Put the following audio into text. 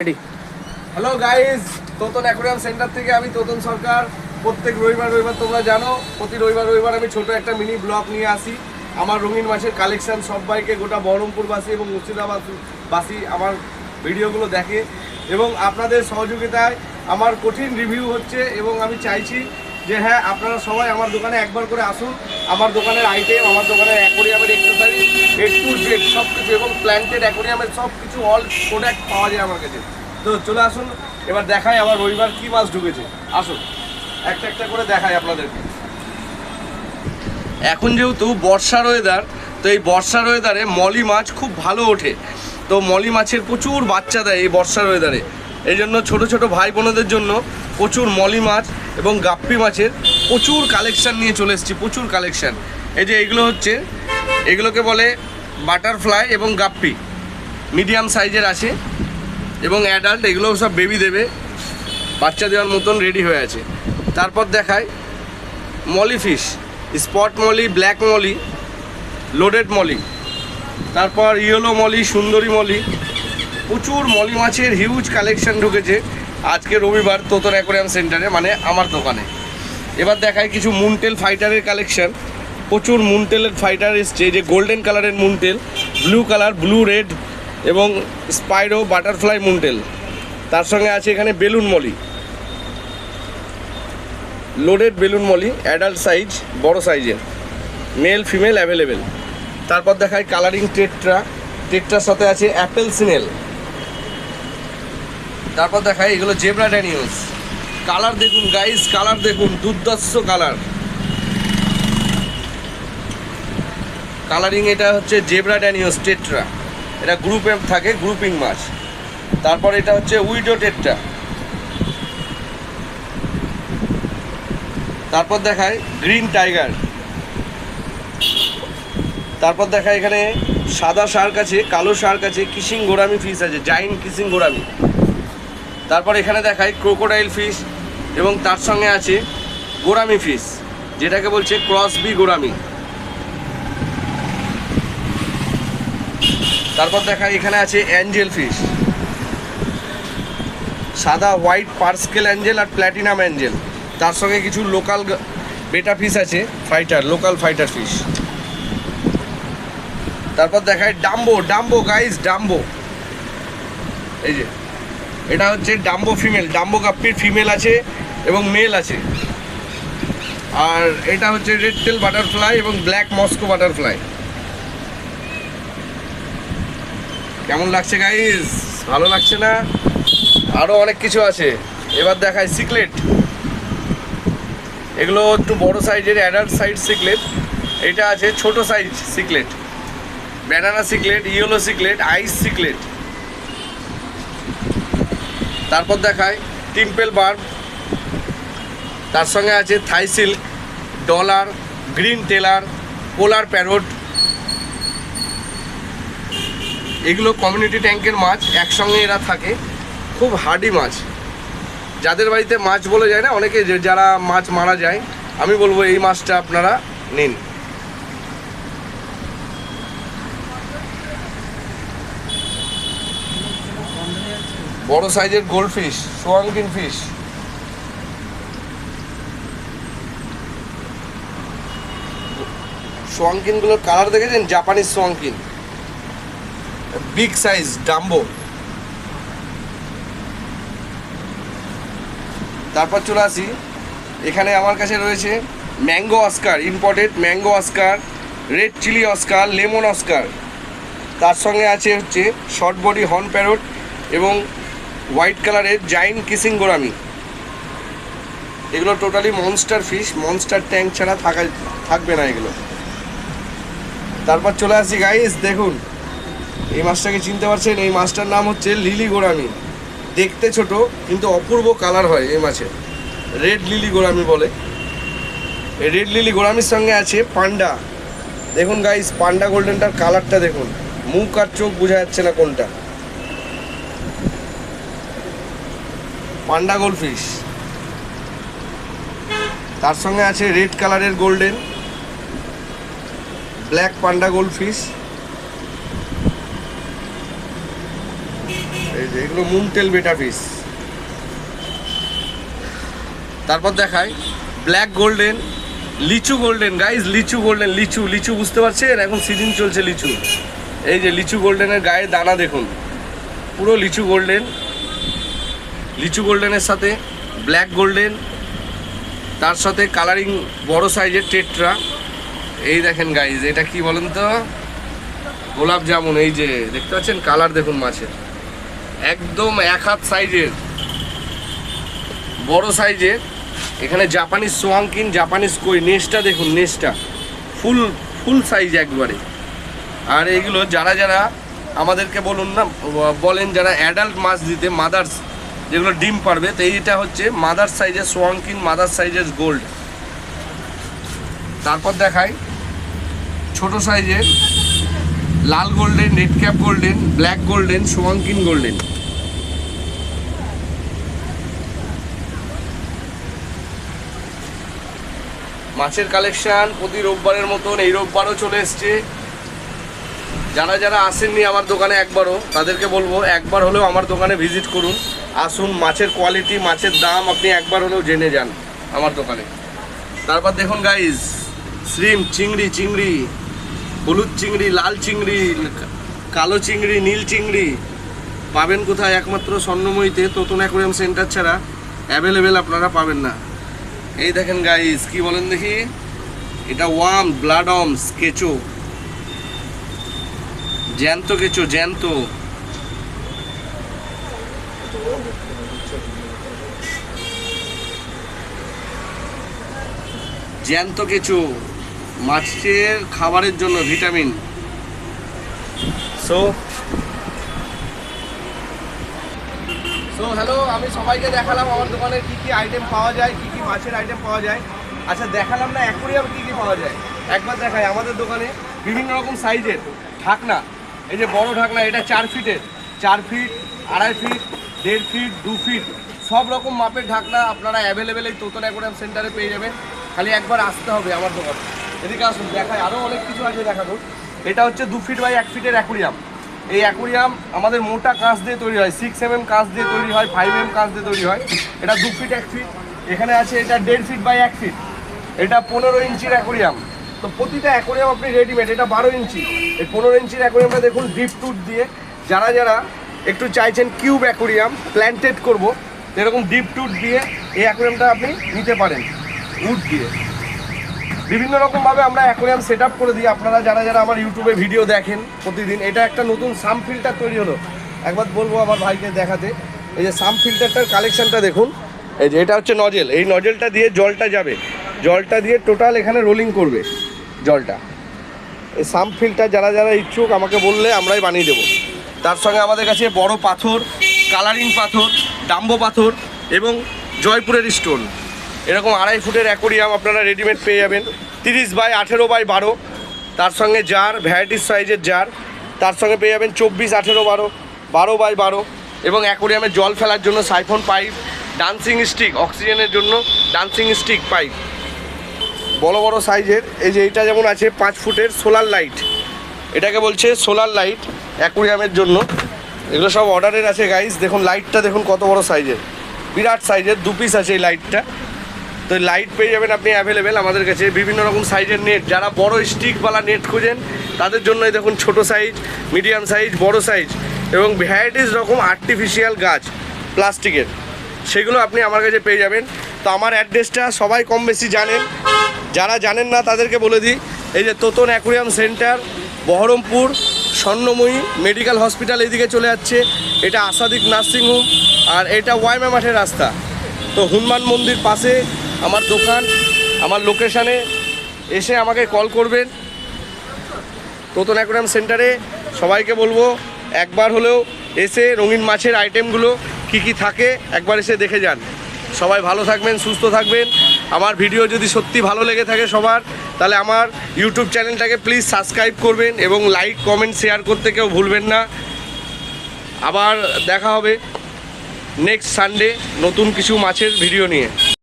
Hello guys, Totan aquarium centre থেকে আমি তোতন সরকার। প্রত্যেক রবিবার তোমরা জানো, প্রতি রবিবার আমি ছোট একটা মিনি ব্লগ নিয়ে আসি। আমার রঙিন মাছের কালেকশন সবাইকে, গোটা বহরমপুরবাসী এবং মুর্শিদাবাদবাসী আমার ভিডিওগুলো দেখে এবং আপনাদের সহযোগিতায় আমার কঠিন রিভিউ হচ্ছে। এবং আমি চাইছি যে হ্যাঁ, আপনারা সবাই আমার দোকানে একবার করে আসুন। আমার দোকানের আইটেম, আমার দোকানের অ্যাকোয়ারিয়ামের এক্সেসরিজ A to Z সব কিছু এবং প্ল্যান্টেড অ্যাকোয়ারিয়ামের সব কিছু অল প্রোডাক্ট পাওয়া যায় আমার কাছে। তো চলে আসুন, এবার দেখাই আমার রবিবার কী মাছ ঢুকেছে। আসুন একটা একটা করে দেখাই আপনাদেরকে। এখন যেহেতু বর্ষার ওয়েদার, তো এই বর্ষার ওয়েদারে মলি মাছ খুব ভালো ওঠে। তো মলি মাছের প্রচুর বাচ্চা দেয় এই বর্ষার ওয়েদারে। এই জন্য ছোটো ছোটো ভাই বোনদের জন্য প্রচুর মলি মাছ এবং গাপ্পি মাছের প্রচুর কালেকশান নিয়ে চলে এসেছি, প্রচুর কালেকশান। এই যে এইগুলো হচ্ছে, এগুলোকে বলে বাটারফ্লাই এবং গাপ্পি, মিডিয়াম সাইজের আছে এবং অ্যাডাল্ট। এগুলো সব বেবি দেবে, বাচ্চা দেওয়ার মতন রেডি হয়ে আছে। তারপর দেখায় molly fish, spot molly, black molly, loaded molly, তারপর ইয়েলো মলি, সুন্দরী মলি। প্রচুর মলি মাছের হিউজ কালেকশন ঢুকেছে আজকে রবিবার তোতন অ্যাকোয়ারিয়াম সেন্টারে, মানে আমার দোকানে। এবার দেখায় কিছু মুনটেল ফাইটারের কালেকশন। প্রচুর মুনটেলের ফাইটার এসছে, যে গোল্ডেন কালারের মুনটেল, ব্লু কালার, ব্লু রেড এবং স্পাইরো বাটারফ্লাই মুনটেল। তার সঙ্গে আছে এখানে balloon Moli, loaded balloon Moli, adult size, বড় সাইজের, মেল ফিমেল অ্যাভেলেবেল। তারপর দেখায় কালারিং টেট্রার সাথে আছে অ্যাপেল সিনেল। তারপর দেখায় এগুলো জেব্রা ড্যানিওস। কালার দেখুন গাইস, কালার দেখুন, দুর্ধর্ষ কালার কালারিং। এটা হচ্ছে জেব্রা ড্যানিওস টেট্রা, এটা গ্রুপে থাকে, গ্রুপিং মাছ। তারপর এটা হচ্ছে উইডো টেট্রা। তারপর দেখায় গ্রিন টাইগার। তারপর দেখায় এখানে সাদা শার্ক আছে, কালো শার্ক আছে, কিসিং গোরামি ফিশ আছে, জাইন্ট কিসিং গোরামি। তারপর এখানে দেখায় ক্রোকোডাইল ফিশ এবং তার সঙ্গে আছে গোরামি ফিশ, যেটাকে বলছে ক্রসবি গোরামি। তারপর দেখায় এখানে আছে অ্যাঞ্জেল ফিশ, সাদা হোয়াইট পার্সকেল অ্যাঞ্জেল আর প্ল্যাটিনাম অ্যাঞ্জেল। তার সঙ্গে কিছু লোকাল বেটা ফিশ আছে, ফাইটার, লোকাল ফাইটার ফিশ। তারপর দেখায় ডাম্বো গাইস, ডাম্বো। এই যে এটা হচ্ছে ডাম্বো ফিমেল, ডাম্বো গাপ্পির ফিমেল আছে এবং মেল আছে। আর এটা হচ্ছে রেড টেল বাটারফ্লাই এবং ব্ল্যাক মস্কো বাটারফ্লাই। কেমন লাগছে গাইস? ভালো লাগছে না? আরও অনেক কিছু আছে। এবার দেখায় সিকলেট। এগুলো একটু বড় সাইজের অ্যাডাল্ট সাইজ সিকলেট। এটা আছে ছোট সাইজ সিকলেট, ব্যানানা সিকলেট, ইয়েলো সিকলেট, আইস সিকলেট। তারপর দেখায় টিম্পেল বার্ব, তার সঙ্গে আছে থাই সিল্ক, ডলার, গ্রিন টেলার, পোলার প্যারোট। এগুলো কমিউনিটি ট্যাঙ্কের মাছ, একসঙ্গে এরা থাকে, খুব হার্ডি মাছ। যাদের বাড়িতে মাছ বলে যায় না অনেকে, যারা মাছ মারা যায়, আমি বলবো এই মাছটা আপনারা নিন। বড় সাইজের গোল্ড ফিশ, সোয়াংকিন ফিশ। সোয়াংকিনগুলোর কালার দেখেছেন? জাপানিজ সোয়াংকিন, বিগ সাইজ ডাম্বো। তারপর চলে আসি, এখানে আমার কাছে রয়েছে mango oscar, imported mango oscar, red chilli oscar, lemon oscar. তার সঙ্গে আছে হচ্ছে শর্ট বডি হর্ন প্যারট এবং হোয়াইট কালারের জাইন্ট কিসিং গোরামি। এগুলো totally monster fish, monster tank ছাড়া থাকবে না এগুলো। তারপর চলে আসি গাইস, দেখুন এই মাছটাকে চিনতে পারছেন? এই মাছটার নাম হচ্ছে লিলি গোরামি। দেখতে ছোট কিন্তু অপূর্ব কালার হয় এই মাছের, রেড লিলি গোরামি বলে। এই রেড লিলি গোরামির সঙ্গে আছে পান্ডা। দেখুন গাইস, পান্ডা গোল্ডেনটার কালারটা দেখুন, মুখ আর চোখ বোঝা যাচ্ছে না কোনটা। পান্ডা গোল্ড ফিশ। তার সঙ্গে আছে রেড কালারের গোল্ডেন, ব্ল্যাক পান্ডা গোল্ড ফিশ। এই যে এগুলো মুনটেল বেটা পিস। তারপর দেখায় ব্ল্যাক গোল্ডেন, লিচু গোল্ডেন গাইজ, লিচু গোল্ডেন, লিচু লিচু বুঝতে পারছেন, এখন সিজন চলছে লিচু। এই যে লিচু গোল্ডেনের গায়ে দানা দেখুন, পুরো লিচু গোল্ডেন। লিচু গোল্ডেনের সাথে ব্ল্যাক গোল্ডেন, তার সাথে কালারিং বড় সাইজের টেট্রা। এই দেখেন গাইজ, এটা কি বলেন তো, গোলাপ জামুন। এই যে দেখতে পাচ্ছেন কালার দেখুন মাছের, একদম এক হাত সাইজের বড় সাইজের। এখানে জাপানিজ সোয়াংকিন, জাপানিজ কই, নেসটা দেখুন, নেসটা ফুল ফুল সাইজ একবারে। আর এইগুলো যারা যারা আমাদেরকে বলেন যারা অ্যাডাল্ট মাছ দিতে, মাদার্স যেগুলো ডিম পারবে, তো এইটা হচ্ছে মাদার সাইজের সোয়াংকিন, মাদার সাইজের গোল্ড। তারপর দেখাই ছোট সাইজের লাল golden, red cap golden, black golden, সোয়াংকিন গোল্ডেন। মাছের কালেকশন প্রতি রোববারের মতন এই রোববারও চলে এসছে। যারা যারা আসেননি আমার দোকানে একবারও, তাদেরকে বলবো একবার হলেও আমার দোকানে ভিজিট করুন, আসুন, মাছের কোয়ালিটি, মাছের দাম আপনি একবার হলেও জেনে যান আমার দোকানে। তারপর দেখুন গাইজ, শ্রিম, চিংড়ি, চিংড়ি হলুদ চিংড়ি, লাল চিংড়ি, কালো চিংড়ি, নীল চিংড়ি পাবেন কোথায়? একমাত্র স্বর্ণময়ীতে, তোতন অ্যাকোয়ারিয়াম সেন্টার ছাড়া অ্যাভেলেবেল আপনারা পাবেন না। এই দেখেন গাইজ, কি বলেন দেখি, এটা ওয়ার্ম ব্লাড অর্মস কেঁচো, জ্যান্ত কেঁচো, জ্যান্ত। জ্যান্ত কেঁচো মাছের খাবারের জন্য ভিটামিন। সো হ্যালো, আমি সবাইকে দেখালাম আমার দোকানে কি কি আইটেম পাওয়া যায়, কি কি মাছের আইটেম পাওয়া যায়। আচ্ছা দেখালাম না অ্যাকোয়ারিয়াম কি কি পাওয়া যায়, একবার দেখাই। আমাদের দোকানে বিভিন্ন রকম সাইজের ঢাকনা, এই যে বড় ঢাকনা, এটা 4 ফিটের, 4 ফিট, 2.5 ফিট, 1.5 ফিট, 2 ফিট, সব রকম মাপের ঢাকনা আপনারা অ্যাভেলেবেল এই তোতন অ্যাকোয়ারিয়াম সেন্টারে পেয়ে যাবেন। খালি একবার আসতে হবে আমার দোকানে। এদিকে আসুন, দেখায় আরও অনেক কিছু আছে দেখানো। এটা হচ্ছে 2 ফিট বাই 1 ফিটের অ্যাকোয়ারিয়াম। এই অ্যাকোয়ারিয়াম আমাদের মোটা কাঁচ দিয়ে তৈরি হয়, 6 mm কাঁচ দিয়ে তৈরি হয়, 5 mm কাঁচ দিয়ে তৈরি হয়। এটা 2 ফিট 1 ফিট। এখানে আছে এটা 1.5 ফিট বাই 1 ফিট, এটা 15 ইঞ্চির অ্যাকোয়ারিয়াম। তো প্রতিটা অ্যাকোয়ারিয়াম আপনি রেডিমেড, এটা 12 ইঞ্চি। এই 15 ইঞ্চির অ্যাকোয়ারিয়ামটা দেখুন ডিপ টুট দিয়ে, যারা যারা একটু চাইছেন কিউব অ্যাকোয়ারিয়াম প্ল্যান্টেড করব, এরকম ডিপ টুট দিয়ে এই অ্যাকোয়ারিয়ামটা আপনি নিতে পারেন, উড দিয়ে। বিভিন্ন রকমভাবে আমরা অ্যাকোয়ারিয়াম সেট আপ করে দিই। আপনারা যারা যারা আমার ইউটিউবে ভিডিও দেখেন প্রতিদিন, এটা একটা নতুন সাম ফিল্টার তৈরি হলো, একবার বলবো আমার ভাইকে দেখাতে। এই যে সাম ফিল্টারটার কালেকশানটা দেখুন, এই যে এটা হচ্ছে নজেল, এই নজেলটা দিয়ে জলটা যাবে, জলটা দিয়ে টোটাল এখানে রোলিং করবে জলটা। এই সাম ফিল্টার যারা যারা ইচ্ছুক আমাকে বললে আমরাই বানিয়ে দেবো। তার সঙ্গে আমাদের কাছে বড় পাথর, কালারিং পাথর, ডাম্বো পাথর এবং জয়পুরের স্টোন, এরকম 2.5 ফুটের অ্যাকোয়ারিয়াম আপনারা রেডিমেড পেয়ে যাবেন, 30 বাই 18 বাই 12। তার সঙ্গে জার, ভ্যারাইটিস সাইজের জার, তার সঙ্গে পেয়ে যাবেন 24, 18, 12, 12 বাই 12 এবং অ্যাকোয়ারিয়ামে জল ফেলার জন্য সাইফন পাইপ, ডান্সিং স্টিক, অক্সিজেনের জন্য ডান্সিং স্টিক পাইপ, বড় বড় সাইজের। এই যে এইটা যেমন আছে 5 ফুটের সোলার লাইট, এটাকে বলছে সোলার লাইট অ্যাকোয়ারিয়ামের জন্য। এগুলো সব অর্ডারের আছে গাইস। দেখুন লাইটটা দেখুন কত বড় সাইজের, বিরাট সাইজের, 2 পিস আছে এই লাইটটা। তো লাইট পেয়ে যাবেন আপনি অ্যাভেলেবেল আমাদের কাছে। বিভিন্ন রকম সাইজের নেট, যারা বড় স্টিকওয়ালা নেট খুঁজেন তাদের জন্যই দেখুন ছোট সাইজ, মিডিয়াম সাইজ, বড় সাইজ এবং ভ্যারাইটিস রকম আর্টিফিশিয়াল গাছ প্লাস্টিকের, সেগুলো আপনি আমার কাছে পেয়ে যাবেন। তো আমার অ্যাড্রেসটা সবাই কম বেশি জানেন, যারা জানেন না তাদেরকে বলে দিই। এই যে Totan aquarium centre, Baharampur Swarnamoyee medical hospital এদিকে চলে যাচ্ছে, এটা আশাদিক নার্সিংহোম, আর এটা ওয়াইমা মাঠের রাস্তা। তো হনুমান মন্দির পাশে আমার দোকান, আমার লোকেশানে এসে আমাকে কল করবেন। তোতন অ্যাকোয়ারিয়াম সেন্টারে সবাইকে বলবো একবার হলেও এসে রঙিন মাছের আইটেমগুলো কি কি থাকে একবার এসে দেখে যান। সবাই ভালো থাকবেন, সুস্থ থাকবেন। আমার ভিডিও যদি সত্যি ভালো লেগে থাকে সবার, তাহলে আমার ইউটিউব চ্যানেলটাকে প্লিজ সাবস্ক্রাইব করবেন এবং লাইক, কমেন্ট, শেয়ার করতে কেউ ভুলবেন না। আবার দেখা হবে নেক্সট সানডে নতুন কিছু মাছের ভিডিও নিয়ে।